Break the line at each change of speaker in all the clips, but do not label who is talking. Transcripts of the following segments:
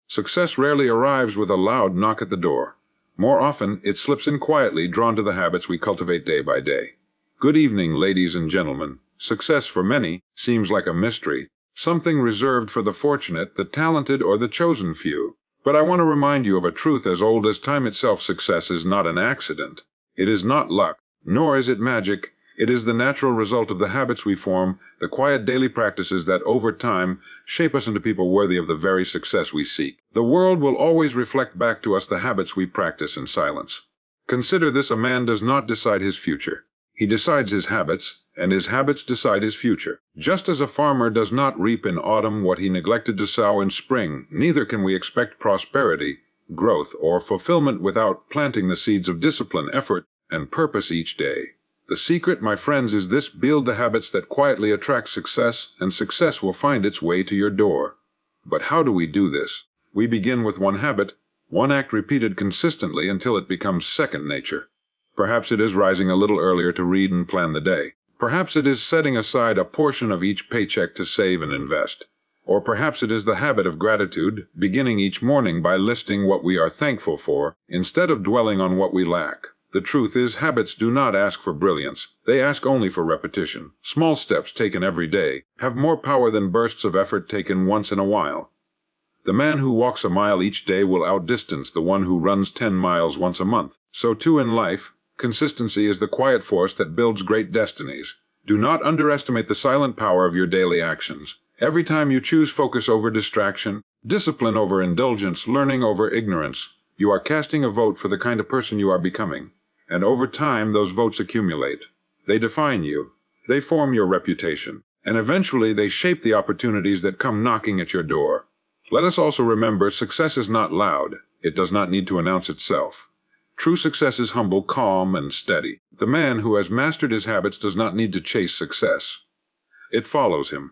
Success rarely arrives with a loud knock at the door. More often, it slips in quietly, drawn to the habits we cultivate day by day. Good evening, ladies and gentlemen. Success for many seems like a mystery, something reserved for the fortunate, the talented, or the chosen few. But I want to remind you of a truth as old as time itself. Success is not an accident. It is not luck, nor is it magic. It is the natural result of the habits we form, the quiet daily practices that, over time, shape us into people worthy of the very success we seek. The world will always reflect back to us the habits we practice in silence. Consider this: a man does not decide his future. He decides his habits, and his habits decide his future. Just as a farmer does not reap in autumn what he neglected to sow in spring, neither can we expect prosperity, growth, or fulfillment without planting the seeds of discipline, effort, and purpose each day. The secret, my friends, is this: build the habits that quietly attract success, and success will find its way to your door. But how do we do this? We begin with one habit, one act repeated consistently until it becomes second nature. Perhaps it is rising a little earlier to read and plan the day. Perhaps it is setting aside a portion of each paycheck to save and invest. Or perhaps it is the habit of gratitude, beginning each morning by listing what we are thankful for, instead of dwelling on what we lack. The truth is, habits do not ask for brilliance. They ask only for repetition. Small steps taken every day have more power than bursts of effort taken once in a while. The man who walks a mile each day will outdistance the one who runs 10 miles once a month. So too in life, consistency is the quiet force that builds great destinies. Do not underestimate the silent power of your daily actions. Every time you choose focus over distraction, discipline over indulgence, learning over ignorance, you are casting a vote for the kind of person you are becoming. And over time, those votes accumulate. They define you. They form your reputation. And eventually, they shape the opportunities that come knocking at your door. Let us also remember, success is not loud. It does not need to announce itself. True success is humble, calm, and steady. The man who has mastered his habits does not need to chase success. It follows him.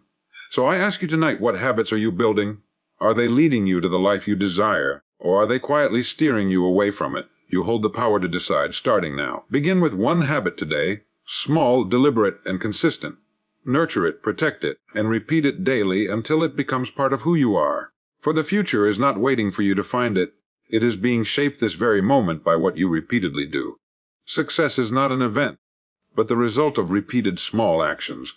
So I ask you tonight, what habits are you building? Are they leading you to the life you desire, or are they quietly steering you away from it? You hold the power to decide, starting now. Begin with one habit today, small, deliberate, and consistent. Nurture it, protect it, and repeat it daily until it becomes part of who you are. For the future is not waiting for you to find it. It is being shaped this very moment by what you repeatedly do. Success is not an event, but the result of repeated small actions.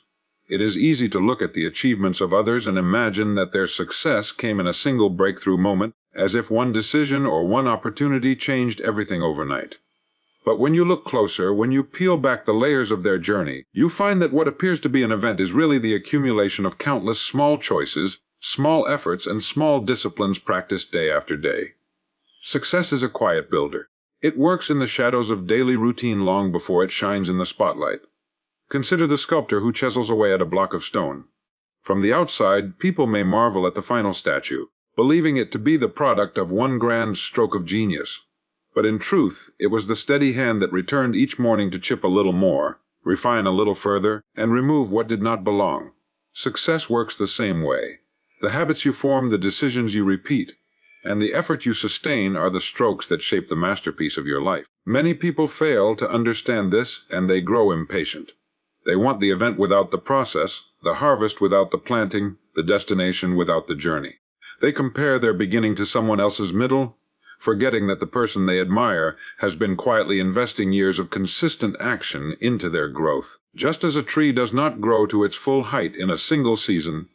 It is easy to look at the achievements of others and imagine that their success came in a single breakthrough moment, as if one decision or one opportunity changed everything overnight. But when you look closer, when you peel back the layers of their journey, you find that what appears to be an event is really the accumulation of countless small choices, small efforts, and small disciplines practiced day after day. Success is a quiet builder. It works in the shadows of daily routine long before it shines in the spotlight. Consider the sculptor who chisels away at a block of stone. From the outside, people may marvel at the final statue, believing it to be the product of one grand stroke of genius. But in truth, it was the steady hand that returned each morning to chip a little more, refine a little further, and remove what did not belong. Success works the same way. The habits you form, the decisions you repeat, and the effort you sustain are the strokes that shape the masterpiece of your life. Many people fail to understand this, and they grow impatient. They want the event without the process, the harvest without the planting, the destination without the journey. They compare their beginning to someone else's middle, forgetting that the person they admire has been quietly investing years of consistent action into their growth. Just as a tree does not grow to its full height in a single season,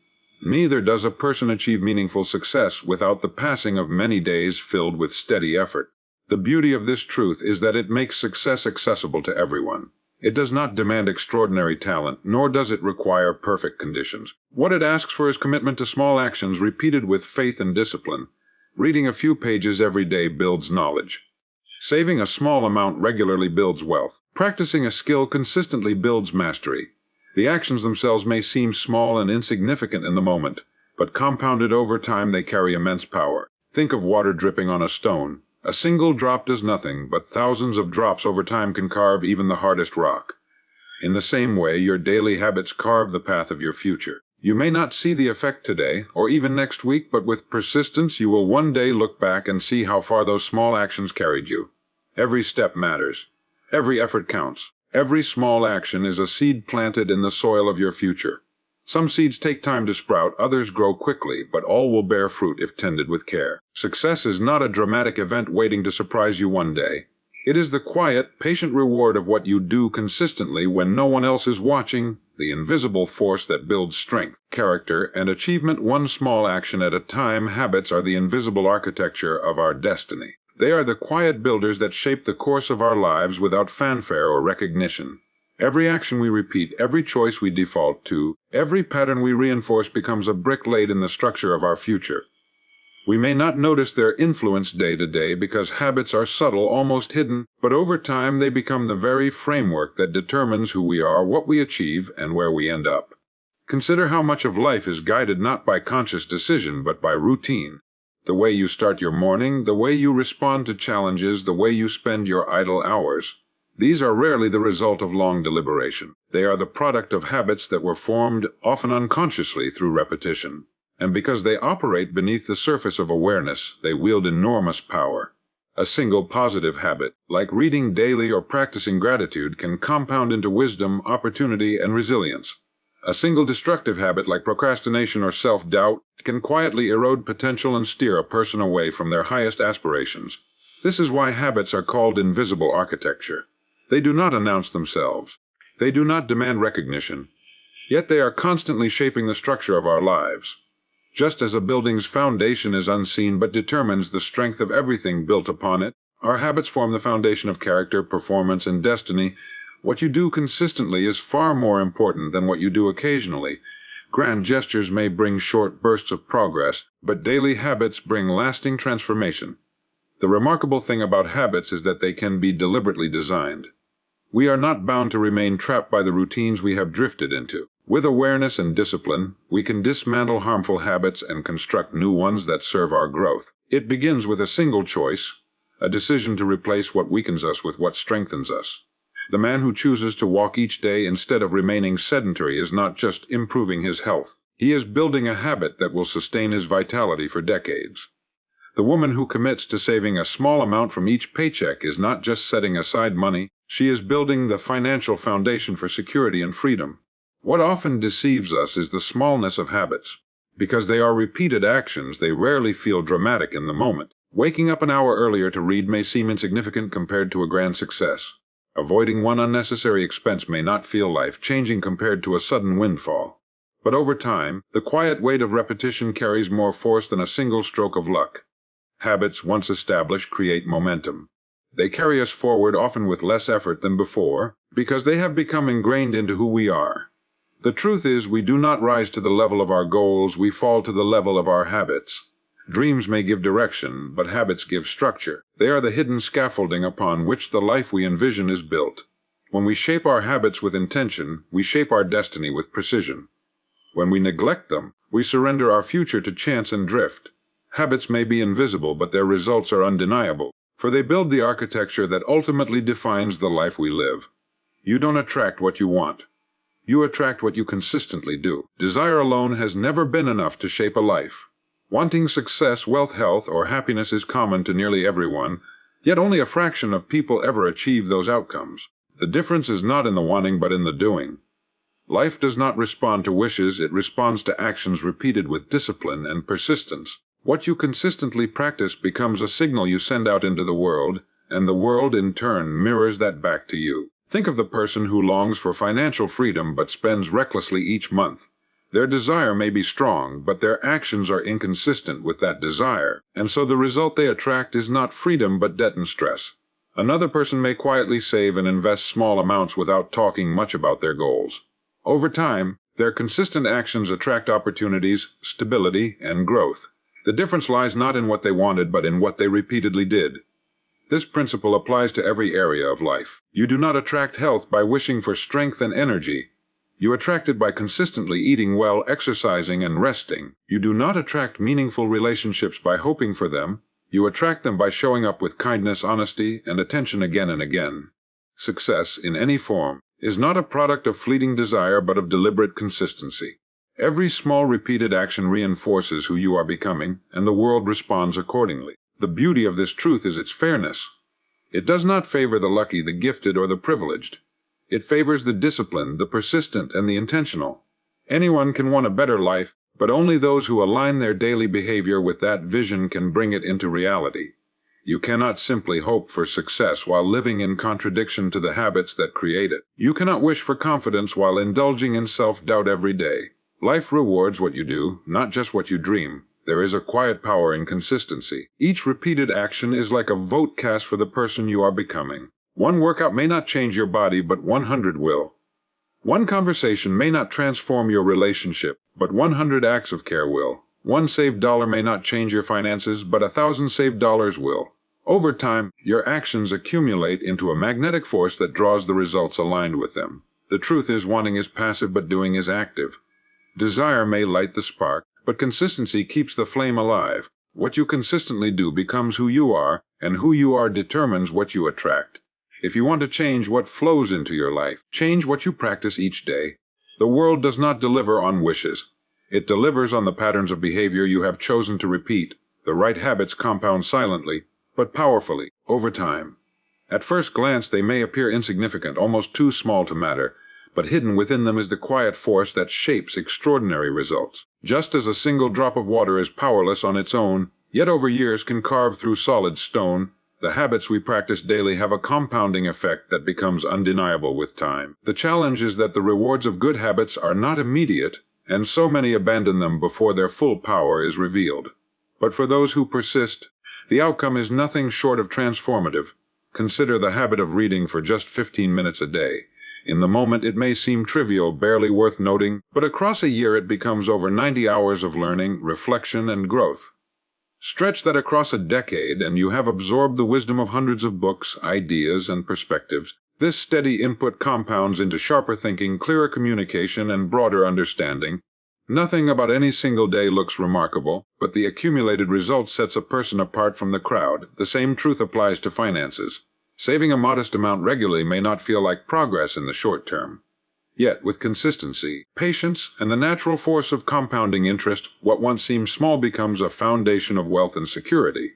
neither does a person achieve meaningful success without the passing of many days filled with steady effort. The beauty of this truth is that it makes success accessible to everyone. It does not demand extraordinary talent, nor does it require perfect conditions. What it asks for is commitment to small actions repeated with faith and discipline. Reading a few pages every day builds knowledge. Saving a small amount regularly builds wealth. Practicing a skill consistently builds mastery. The actions themselves may seem small and insignificant in the moment, but compounded over time they carry immense power. Think of water dripping on a stone. A single drop does nothing, but thousands of drops over time can carve even the hardest rock. In the same way, your daily habits carve the path of your future. You may not see the effect today, or even next week, but with persistence you will one day look back and see how far those small actions carried you. Every step matters. Every effort counts. Every small action is a seed planted in the soil of your future. Some seeds take time to sprout, others grow quickly, but all will bear fruit if tended with care. Success is not a dramatic event waiting to surprise you one day. It is the quiet, patient reward of what you do consistently when no one else is watching, the invisible force that builds strength, character, and achievement one small action at a time. Habits are the invisible architecture of our destiny. They are the quiet builders that shape the course of our lives without fanfare or recognition. Every action we repeat, every choice we default to, every pattern we reinforce becomes a brick laid in the structure of our future. We may not notice their influence day to day because habits are subtle, almost hidden, but over time they become the very framework that determines who we are, what we achieve, and where we end up. Consider how much of life is guided not by conscious decision but by routine. The way you start your morning, the way you respond to challenges, the way you spend your idle hours. These are rarely the result of long deliberation. They are the product of habits that were formed, often unconsciously, through repetition. And because they operate beneath the surface of awareness, they wield enormous power. A single positive habit, like reading daily or practicing gratitude, can compound into wisdom, opportunity, and resilience. A single destructive habit, like procrastination or self-doubt, can quietly erode potential and steer a person away from their highest aspirations. This is why habits are called invisible architecture. They do not announce themselves. They do not demand recognition. Yet they are constantly shaping the structure of our lives. Just as a building's foundation is unseen but determines the strength of everything built upon it, our habits form the foundation of character, performance, and destiny. What you do consistently is far more important than what you do occasionally. Grand gestures may bring short bursts of progress, but daily habits bring lasting transformation. The remarkable thing about habits is that they can be deliberately designed. We are not bound to remain trapped by the routines we have drifted into. With awareness and discipline, we can dismantle harmful habits and construct new ones that serve our growth. It begins with a single choice, a decision to replace what weakens us with what strengthens us. The man who chooses to walk each day instead of remaining sedentary is not just improving his health. He is building a habit that will sustain his vitality for decades. The woman who commits to saving a small amount from each paycheck is not just setting aside money, she is building the financial foundation for security and freedom. What often deceives us is the smallness of habits. Because they are repeated actions, they rarely feel dramatic in the moment. Waking up an hour earlier to read may seem insignificant compared to a grand success. Avoiding one unnecessary expense may not feel life-changing compared to a sudden windfall. But over time, the quiet weight of repetition carries more force than a single stroke of luck. Habits, once established, create momentum. They carry us forward, often with less effort than before, because they have become ingrained into who we are. The truth is, we do not rise to the level of our goals, we fall to the level of our habits. Dreams may give direction, but habits give structure. They are the hidden scaffolding upon which the life we envision is built. When we shape our habits with intention, we shape our destiny with precision. When we neglect them, we surrender our future to chance and drift. Habits may be invisible, but their results are undeniable, for they build the architecture that ultimately defines the life we live. You don't attract what you want. You attract what you consistently do. Desire alone has never been enough to shape a life. Wanting success, wealth, health, or happiness is common to nearly everyone, yet only a fraction of people ever achieve those outcomes. The difference is not in the wanting but in the doing. Life does not respond to wishes, it responds to actions repeated with discipline and persistence. What you consistently practice becomes a signal you send out into the world, and the world in turn mirrors that back to you. Think of the person who longs for financial freedom but spends recklessly each month. Their desire may be strong, but their actions are inconsistent with that desire, and so the result they attract is not freedom but debt and stress. Another person may quietly save and invest small amounts without talking much about their goals. Over time, their consistent actions attract opportunities, stability, and growth. The difference lies not in what they wanted but in what they repeatedly did. This principle applies to every area of life. You do not attract health by wishing for strength and energy. You attract it by consistently eating well, exercising, and resting. You do not attract meaningful relationships by hoping for them. You attract them by showing up with kindness, honesty, and attention again and again. Success, in any form, is not a product of fleeting desire but of deliberate consistency. Every small repeated action reinforces who you are becoming, and the world responds accordingly. The beauty of this truth is its fairness. It does not favor the lucky, the gifted, or the privileged. It favors the disciplined, the persistent, and the intentional. Anyone can want a better life, but only those who align their daily behavior with that vision can bring it into reality. You cannot simply hope for success while living in contradiction to the habits that create it. You cannot wish for confidence while indulging in self-doubt every day. Life rewards what you do, not just what you dream. There is a quiet power in consistency. Each repeated action is like a vote cast for the person you are becoming. One workout may not change your body, but 100 will. One conversation may not transform your relationship, but 100 acts of care will. One saved dollar may not change your finances, but 1,000 saved dollars will. Over time, your actions accumulate into a magnetic force that draws the results aligned with them. The truth is, wanting is passive, but doing is active. Desire may light the spark, but consistency keeps the flame alive. What you consistently do becomes who you are, and who you are determines what you attract. If you want to change what flows into your life, change what you practice each day. The world does not deliver on wishes. It delivers on the patterns of behavior you have chosen to repeat. The right habits compound silently, but powerfully, over time. At first glance, they may appear insignificant, almost too small to matter, but hidden within them is the quiet force that shapes extraordinary results. Just as a single drop of water is powerless on its own, yet over years can carve through solid stone, the habits we practice daily have a compounding effect that becomes undeniable with time. The challenge is that the rewards of good habits are not immediate, and so many abandon them before their full power is revealed. But for those who persist, the outcome is nothing short of transformative. Consider the habit of reading for just 15 minutes a day. In the moment it may seem trivial, barely worth noting, but across a year it becomes over 90 hours of learning, reflection, and growth. Stretch that across a decade, and you have absorbed the wisdom of hundreds of books, ideas, and perspectives. This steady input compounds into sharper thinking, clearer communication, and broader understanding. Nothing about any single day looks remarkable, but the accumulated result sets a person apart from the crowd. The same truth applies to finances. Saving a modest amount regularly may not feel like progress in the short term. Yet, with consistency, patience, and the natural force of compounding interest, what once seemed small becomes a foundation of wealth and security.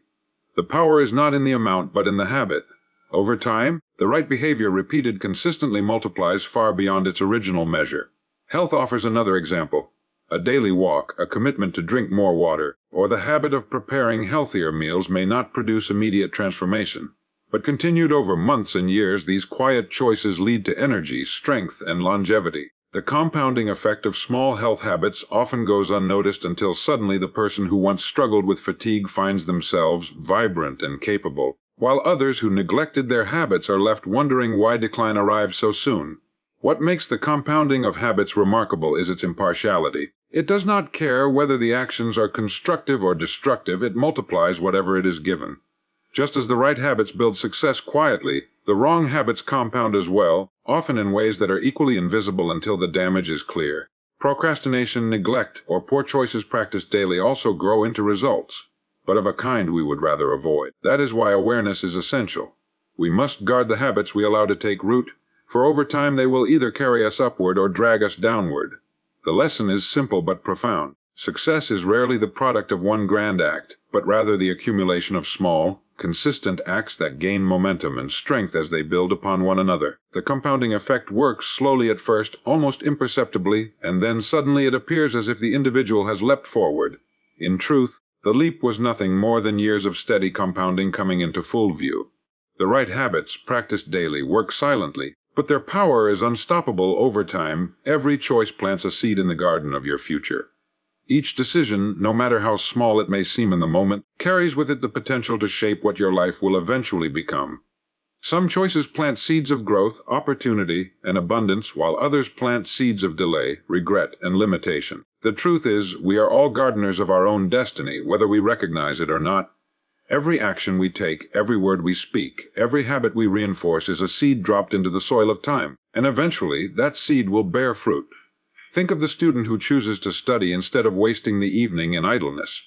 The power is not in the amount, but in the habit. Over time, the right behavior repeated consistently multiplies far beyond its original measure. Health offers another example. A daily walk, a commitment to drink more water, or the habit of preparing healthier meals may not produce immediate transformation. But continued over months and years, these quiet choices lead to energy, strength, and longevity. The compounding effect of small health habits often goes unnoticed until suddenly the person who once struggled with fatigue finds themselves vibrant and capable, while others who neglected their habits are left wondering why decline arrives so soon. What makes the compounding of habits remarkable is its impartiality. It does not care whether the actions are constructive or destructive, it multiplies whatever it is given. Just as the right habits build success quietly, the wrong habits compound as well, often in ways that are equally invisible until the damage is clear. Procrastination, neglect, or poor choices practiced daily also grow into results, but of a kind we would rather avoid. That is why awareness is essential. We must guard the habits we allow to take root, for over time they will either carry us upward or drag us downward. The lesson is simple but profound. Success is rarely the product of one grand act, but rather the accumulation of small, consistent acts that gain momentum and strength as they build upon one another. The compounding effect works slowly at first, almost imperceptibly, and then suddenly it appears as if the individual has leapt forward. In truth, the leap was nothing more than years of steady compounding coming into full view. The right habits, practiced daily, work silently, but their power is unstoppable over time. Every choice plants a seed in the garden of your future. Each decision, no matter how small it may seem in the moment, carries with it the potential to shape what your life will eventually become. Some choices plant seeds of growth, opportunity, and abundance, while others plant seeds of delay, regret, and limitation. The truth is, we are all gardeners of our own destiny, whether we recognize it or not. Every action we take, every word we speak, every habit we reinforce is a seed dropped into the soil of time, and eventually that seed will bear fruit. Think of the student who chooses to study instead of wasting the evening in idleness.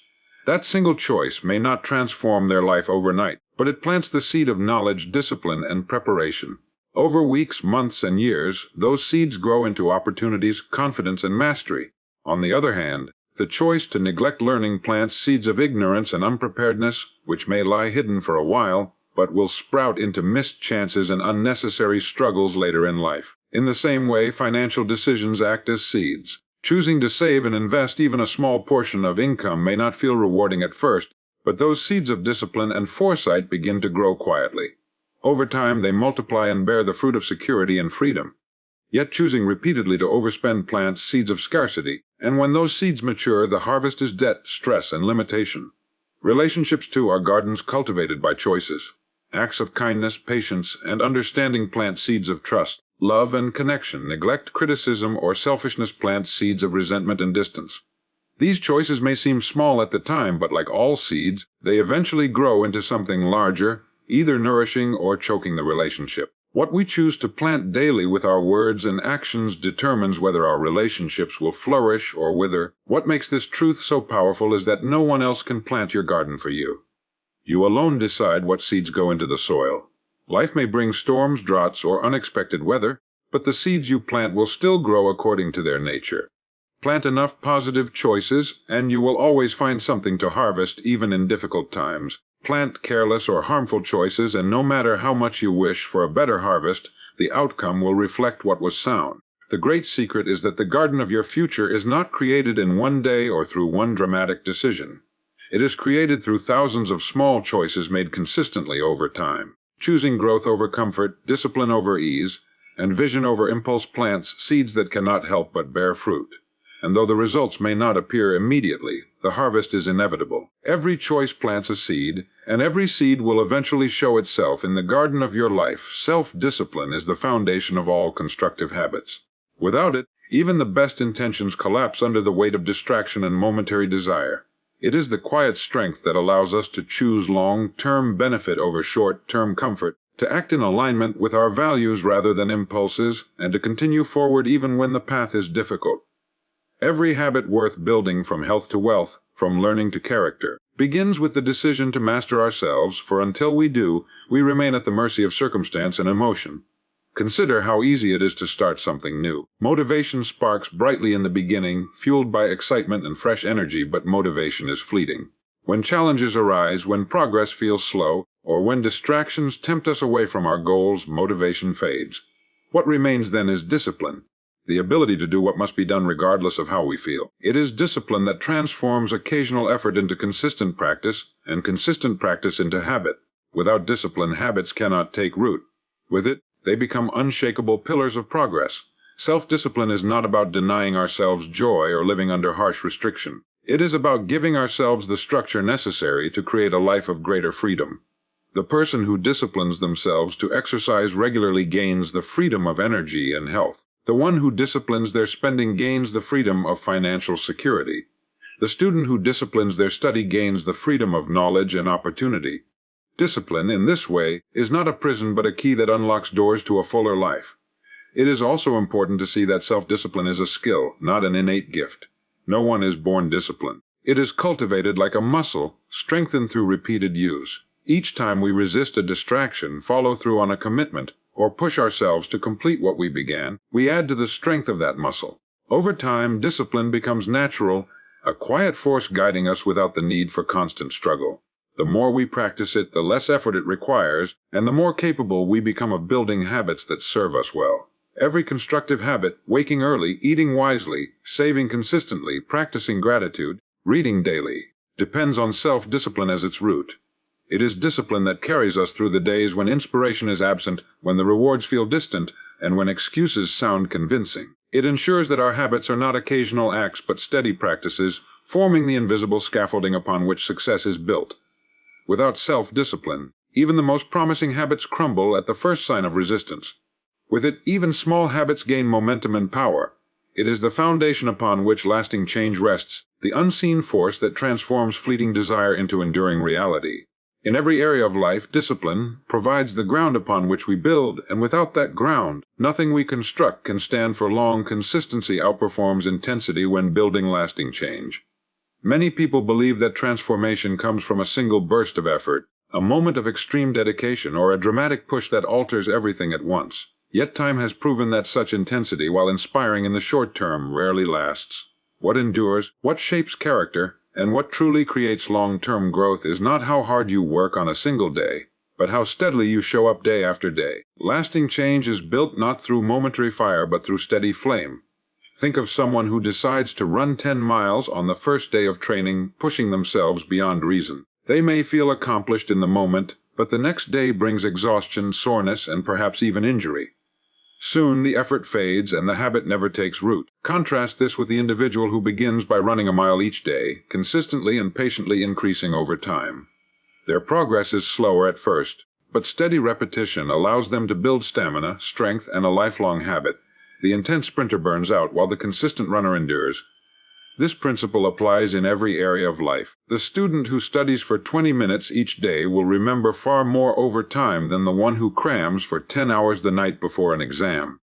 That single choice may not transform their life overnight, but it plants the seed of knowledge, discipline, and preparation. Over weeks, months, and years, those seeds grow into opportunities, confidence, and mastery. On the other hand, the choice to neglect learning plants seeds of ignorance and unpreparedness, which may lie hidden for a while, but will sprout into missed chances and unnecessary struggles later in life. In the same way, financial decisions act as seeds. Choosing to save and invest even a small portion of income may not feel rewarding at first, but those seeds of discipline and foresight begin to grow quietly. Over time, they multiply and bear the fruit of security and freedom. Yet choosing repeatedly to overspend plants seeds of scarcity, and when those seeds mature, the harvest is debt, stress, and limitation. Relationships, too, are gardens cultivated by choices. Acts of kindness, patience, and understanding plant seeds of trust, love, and connection. Neglect, criticism, or selfishness plant seeds of resentment and distance. These choices may seem small at the time, but like all seeds, they eventually grow into something larger, either nourishing or choking the relationship. What we choose to plant daily with our words and actions determines whether our relationships will flourish or wither. What makes this truth so powerful is that no one else can plant your garden for you. You alone decide what seeds go into the soil. Life may bring storms, droughts, or unexpected weather, but the seeds you plant will still grow according to their nature. Plant enough positive choices, and you will always find something to harvest even in difficult times. Plant careless or harmful choices, and no matter how much you wish for a better harvest, the outcome will reflect what was sown. The great secret is that the garden of your future is not created in one day or through one dramatic decision. It is created through thousands of small choices made consistently over time. Choosing growth over comfort, discipline over ease, and vision over impulse plants seeds that cannot help but bear fruit. And though the results may not appear immediately, the harvest is inevitable. Every choice plants a seed, and every seed will eventually show itself in the garden of your life. Self-discipline is the foundation of all constructive habits. Without it, even the best intentions collapse under the weight of distraction and momentary desire. It is the quiet strength that allows us to choose long-term benefit over short-term comfort, to act in alignment with our values rather than impulses, and to continue forward even when the path is difficult. Every habit worth building, from health to wealth, from learning to character, begins with the decision to master ourselves, for until we do, we remain at the mercy of circumstance and emotion. Consider how easy it is to start something new. Motivation sparks brightly in the beginning, fueled by excitement and fresh energy, but motivation is fleeting. When challenges arise, when progress feels slow, or when distractions tempt us away from our goals, motivation fades. What remains then is discipline. The ability to do what must be done regardless of how we feel. It is discipline that transforms occasional effort into consistent practice, and consistent practice into habit. Without discipline, habits cannot take root. With it, they become unshakable pillars of progress. Self-discipline is not about denying ourselves joy or living under harsh restriction. It is about giving ourselves the structure necessary to create a life of greater freedom. The person who disciplines themselves to exercise regularly gains the freedom of energy and health. The one who disciplines their spending gains the freedom of financial security. The student who disciplines their study gains the freedom of knowledge and opportunity. Discipline, in this way, is not a prison but a key that unlocks doors to a fuller life. It is also important to see that self-discipline is a skill, not an innate gift. No one is born disciplined. It is cultivated like a muscle, strengthened through repeated use. Each time we resist a distraction, follow through on a commitment, or push ourselves to complete what we began, we add to the strength of that muscle. Over time, discipline becomes natural, a quiet force guiding us without the need for constant struggle. The more we practice it, the less effort it requires, and the more capable we become of building habits that serve us well. Every constructive habit, waking early, eating wisely, saving consistently, practicing gratitude, reading daily, depends on self-discipline as its root. It is discipline that carries us through the days when inspiration is absent, when the rewards feel distant, and when excuses sound convincing. It ensures that our habits are not occasional acts but steady practices, forming the invisible scaffolding upon which success is built. Without self-discipline, even the most promising habits crumble at the first sign of resistance. With it, even small habits gain momentum and power. It is the foundation upon which lasting change rests, the unseen force that transforms fleeting desire into enduring reality. In every area of life, discipline provides the ground upon which we build, and without that ground, nothing we construct can stand for long. Consistency outperforms intensity when building lasting change. Many people believe that transformation comes from a single burst of effort, a moment of extreme dedication, or a dramatic push that alters everything at once. Yet time has proven that such intensity, while inspiring in the short term, rarely lasts. What endures, what shapes character, and what truly creates long-term growth is not how hard you work on a single day, but how steadily you show up day after day. Lasting change is built not through momentary fire but through steady flame. Think of someone who decides to run 10 miles on the first day of training, pushing themselves beyond reason. They may feel accomplished in the moment, but the next day brings exhaustion, soreness, and perhaps even injury. Soon the effort fades and the habit never takes root. Contrast this with the individual who begins by running a mile each day, consistently and patiently increasing over time. Their progress is slower at first, but steady repetition allows them to build stamina, strength, and a lifelong habit. The intense sprinter burns out while the consistent runner endures. This principle applies in every area of life. The student who studies for 20 minutes each day will remember far more over time than the one who crams for 10 hours the night before an exam.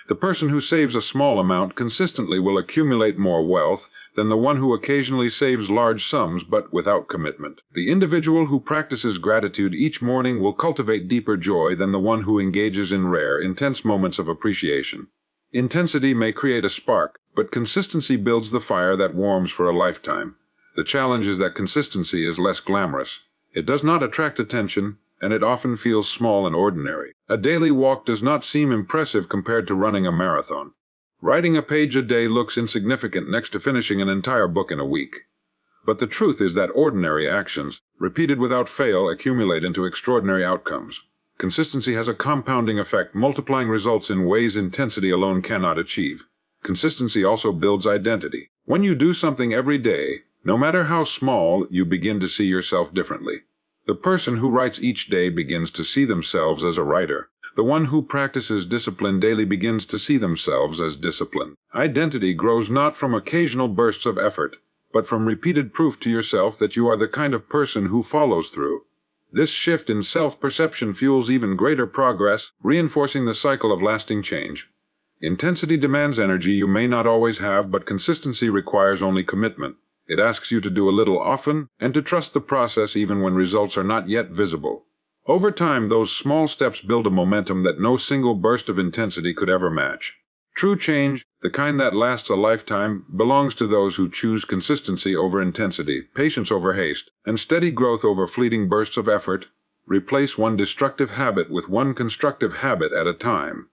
The person who saves a small amount consistently will accumulate more wealth than the one who occasionally saves large sums but without commitment. The individual who practices gratitude each morning will cultivate deeper joy than the one who engages in rare, intense moments of appreciation. Intensity may create a spark, but consistency builds the fire that warms for a lifetime. The challenge is that consistency is less glamorous. It does not attract attention, and it often feels small and ordinary. A daily walk does not seem impressive compared to running a marathon. Writing a page a day looks insignificant next to finishing an entire book in a week. But the truth is that ordinary actions, repeated without fail, accumulate into extraordinary outcomes. Consistency has a compounding effect, multiplying results in ways intensity alone cannot achieve. Consistency also builds identity. When you do something every day, no matter how small, you begin to see yourself differently. The person who writes each day begins to see themselves as a writer. The one who practices discipline daily begins to see themselves as disciplined. Identity grows not from occasional bursts of effort, but from repeated proof to yourself that you are the kind of person who follows through. This shift in self-perception fuels even greater progress, reinforcing the cycle of lasting change. Intensity demands energy you may not always have, but consistency requires only commitment. It asks you to do a little often and to trust the process even when results are not yet visible. Over time, those small steps build a momentum that no single burst of intensity could ever match. True change, the kind that lasts a lifetime, belongs to those who choose consistency over intensity, patience over haste, and steady growth over fleeting bursts of effort. Replace one destructive habit with one constructive habit at a time.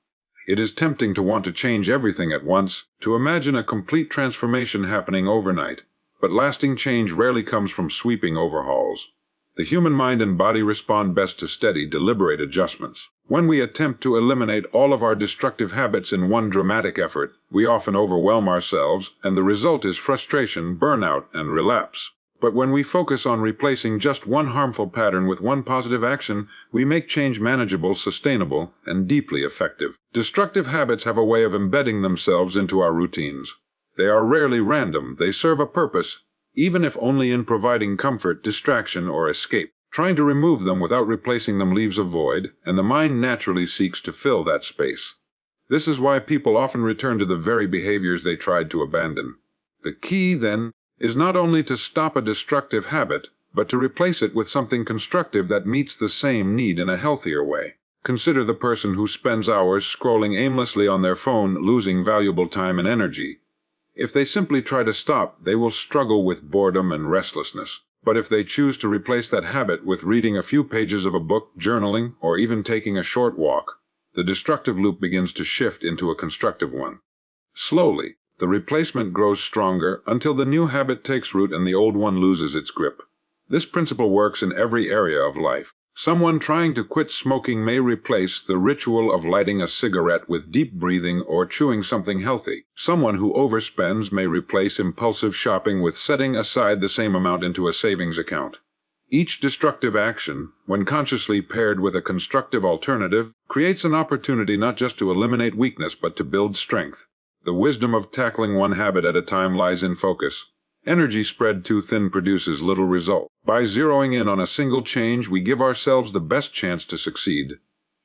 It is tempting to want to change everything at once, to imagine a complete transformation happening overnight, but lasting change rarely comes from sweeping overhauls. The human mind and body respond best to steady, deliberate adjustments. When we attempt to eliminate all of our destructive habits in one dramatic effort, we often overwhelm ourselves, and the result is frustration, burnout, and relapse. But when we focus on replacing just one harmful pattern with one positive action, we make change manageable, sustainable, and deeply effective. Destructive habits have a way of embedding themselves into our routines. They are rarely random. They serve a purpose, even if only in providing comfort, distraction, or escape. Trying to remove them without replacing them leaves a void, and the mind naturally seeks to fill that space. This is why people often return to the very behaviors they tried to abandon. The key, then, is not only to stop a destructive habit, but to replace it with something constructive that meets the same need in a healthier way. Consider the person who spends hours scrolling aimlessly on their phone, losing valuable time and energy. If they simply try to stop, they will struggle with boredom and restlessness. But if they choose to replace that habit with reading a few pages of a book, journaling, or even taking a short walk, the destructive loop begins to shift into a constructive one. Slowly, the replacement grows stronger until the new habit takes root and the old one loses its grip. This principle works in every area of life. Someone trying to quit smoking may replace the ritual of lighting a cigarette with deep breathing or chewing something healthy. Someone who overspends may replace impulsive shopping with setting aside the same amount into a savings account. Each destructive action, when consciously paired with a constructive alternative, creates an opportunity not just to eliminate weakness but to build strength. The wisdom of tackling one habit at a time lies in focus. Energy spread too thin produces little result. By zeroing in on a single change, we give ourselves the best chance to succeed.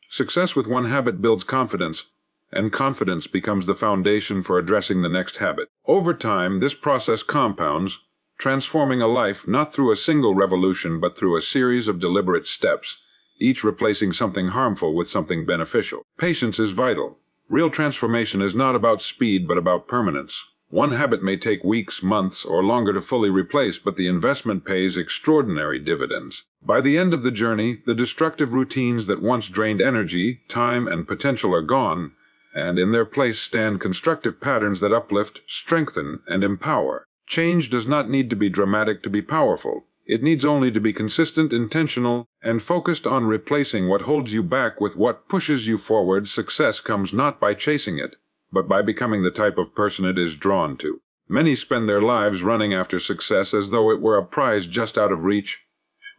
Success with one habit builds confidence, and confidence becomes the foundation for addressing the next habit. Over time, this process compounds, transforming a life not through a single revolution but through a series of deliberate steps, each replacing something harmful with something beneficial. Patience is vital. Real transformation is not about speed but about permanence. One habit may take weeks, months, or longer to fully replace, but the investment pays extraordinary dividends. By the end of the journey, the destructive routines that once drained energy, time, and potential are gone, and in their place stand constructive patterns that uplift, strengthen, and empower. Change does not need to be dramatic to be powerful. It needs only to be consistent, intentional, and focused on replacing what holds you back with what pushes you forward. Success comes not by chasing it, but by becoming the type of person it is drawn to. Many spend their lives running after success as though it were a prize just out of reach,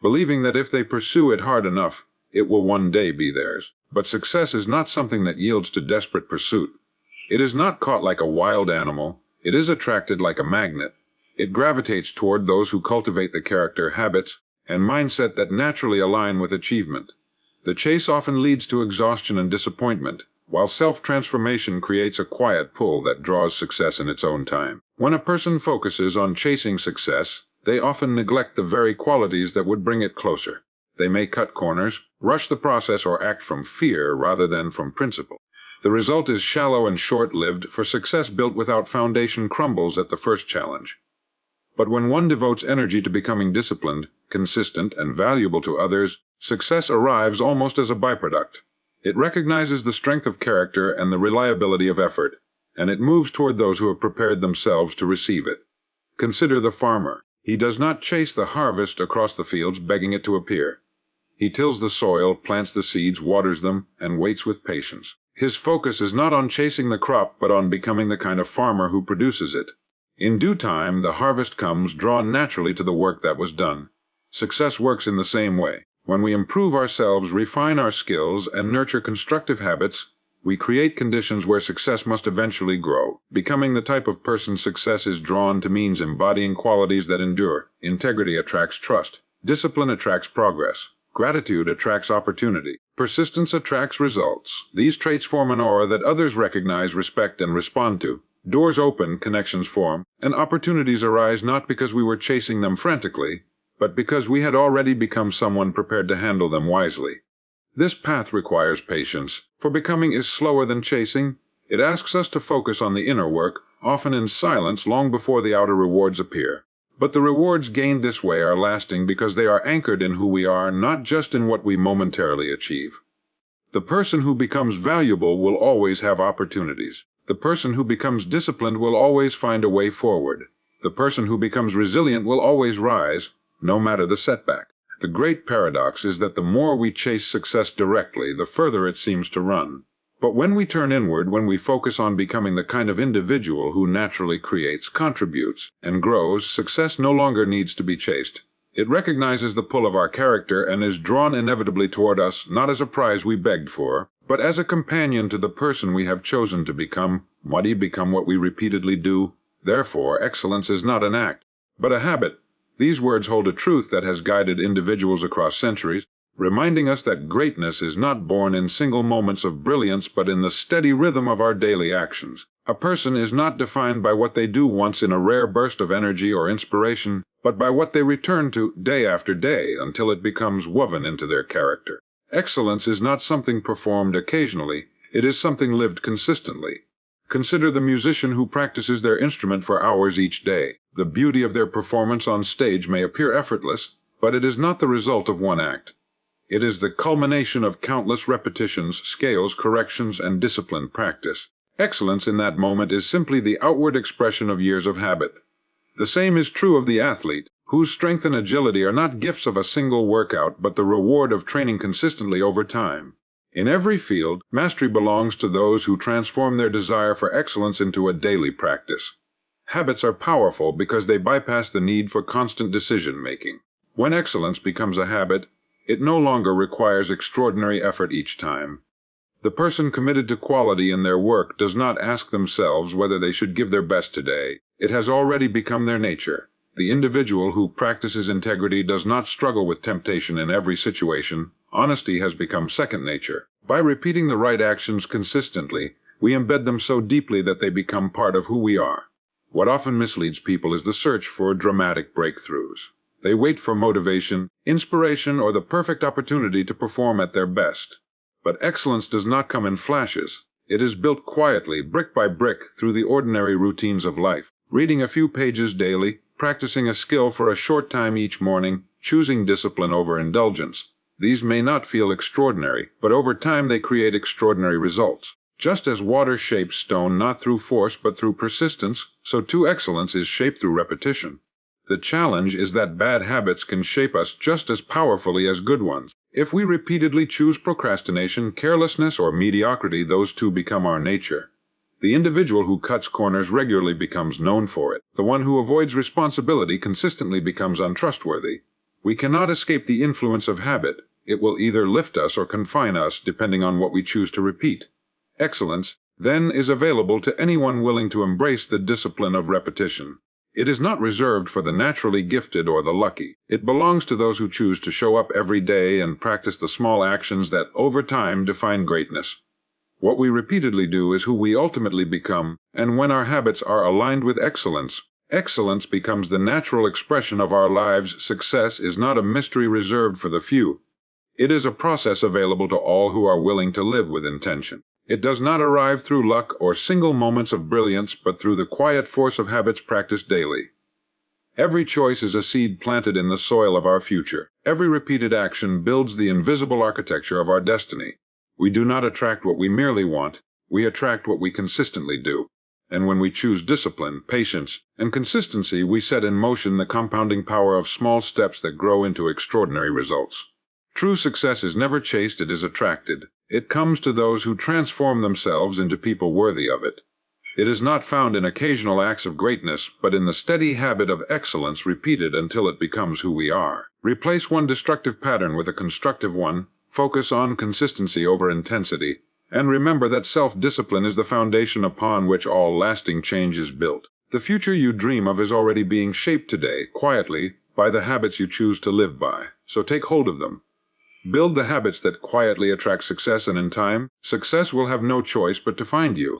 believing that if they pursue it hard enough, it will one day be theirs. But success is not something that yields to desperate pursuit. It is not caught like a wild animal. It is attracted like a magnet. It gravitates toward those who cultivate the character, habits, and mindset that naturally align with achievement. The chase often leads to exhaustion and disappointment, while self-transformation creates a quiet pull that draws success in its own time. When a person focuses on chasing success, they often neglect the very qualities that would bring it closer. They may cut corners, rush the process, or act from fear rather than from principle. The result is shallow and short-lived, for success built without foundation crumbles at the first challenge. But when one devotes energy to becoming disciplined, consistent, and valuable to others, success arrives almost as a byproduct. It recognizes the strength of character and the reliability of effort, and it moves toward those who have prepared themselves to receive it. Consider the farmer. He does not chase the harvest across the fields begging it to appear. He tills the soil, plants the seeds, waters them, and waits with patience. His focus is not on chasing the crop, but on becoming the kind of farmer who produces it. In due time, the harvest comes, drawn naturally to the work that was done. Success works in the same way. When we improve ourselves, refine our skills, and nurture constructive habits, we create conditions where success must eventually grow. Becoming the type of person success is drawn to means embodying qualities that endure. Integrity attracts trust. Discipline attracts progress. Gratitude attracts opportunity. Persistence attracts results. These traits form an aura that others recognize, respect, and respond to. Doors open, connections form, and opportunities arise not because we were chasing them frantically, but because we had already become someone prepared to handle them wisely. This path requires patience, for becoming is slower than chasing. It asks us to focus on the inner work, often in silence long before the outer rewards appear. But the rewards gained this way are lasting because they are anchored in who we are, not just in what we momentarily achieve. The person who becomes valuable will always have opportunities. The person who becomes disciplined will always find a way forward. The person who becomes resilient will always rise, no matter the setback. The great paradox is that the more we chase success directly, the further it seems to run. But when we turn inward, when we focus on becoming the kind of individual who naturally creates, contributes, and grows, success no longer needs to be chased. It recognizes the pull of our character and is drawn inevitably toward us, not as a prize we begged for, but as a companion to the person we have chosen to become. We become what we repeatedly do. Therefore, excellence is not an act, but a habit. These words hold a truth that has guided individuals across centuries, reminding us that greatness is not born in single moments of brilliance, but in the steady rhythm of our daily actions. A person is not defined by what they do once in a rare burst of energy or inspiration, but by what they return to day after day until it becomes woven into their character. Excellence is not something performed occasionally, it is something lived consistently. Consider the musician who practices their instrument for hours each day. The beauty of their performance on stage may appear effortless, but it is not the result of one act. It is the culmination of countless repetitions, scales, corrections, and disciplined practice. Excellence in that moment is simply the outward expression of years of habit. The same is true of the athlete, whose strength and agility are not gifts of a single workout, but the reward of training consistently over time. In every field, mastery belongs to those who transform their desire for excellence into a daily practice. Habits are powerful because they bypass the need for constant decision-making. When excellence becomes a habit, it no longer requires extraordinary effort each time. The person committed to quality in their work does not ask themselves whether they should give their best today. It has already become their nature. The individual who practices integrity does not struggle with temptation in every situation. Honesty has become second nature. By repeating the right actions consistently, we embed them so deeply that they become part of who we are. What often misleads people is the search for dramatic breakthroughs. They wait for motivation, inspiration, or the perfect opportunity to perform at their best. But excellence does not come in flashes. It is built quietly, brick by brick, through the ordinary routines of life. Reading a few pages daily, practicing a skill for a short time each morning, choosing discipline over indulgence. These may not feel extraordinary, but over time they create extraordinary results. Just as water shapes stone not through force but through persistence, so too excellence is shaped through repetition. The challenge is that bad habits can shape us just as powerfully as good ones. If we repeatedly choose procrastination, carelessness, or mediocrity, those two become our nature. The individual who cuts corners regularly becomes known for it. The one who avoids responsibility consistently becomes untrustworthy. We cannot escape the influence of habit. It will either lift us or confine us depending on what we choose to repeat. Excellence, then, is available to anyone willing to embrace the discipline of repetition. It is not reserved for the naturally gifted or the lucky. It belongs to those who choose to show up every day and practice the small actions that, over time, define greatness. What we repeatedly do is who we ultimately become, and when our habits are aligned with excellence, excellence becomes the natural expression of our lives. Success is not a mystery reserved for the few. It is a process available to all who are willing to live with intention. It does not arrive through luck or single moments of brilliance, but through the quiet force of habits practiced daily. Every choice is a seed planted in the soil of our future. Every repeated action builds the invisible architecture of our destiny. We do not attract what we merely want, we attract what we consistently do. And when we choose discipline, patience, and consistency, we set in motion the compounding power of small steps that grow into extraordinary results. True success is never chased, it is attracted. It comes to those who transform themselves into people worthy of it. It is not found in occasional acts of greatness, but in the steady habit of excellence repeated until it becomes who we are. Replace one destructive pattern with a constructive one, focus on consistency over intensity, and remember that self-discipline is the foundation upon which all lasting change is built. The future you dream of is already being shaped today, quietly, by the habits you choose to live by. So take hold of them. Build the habits that quietly attract success, and in time, success will have no choice but to find you.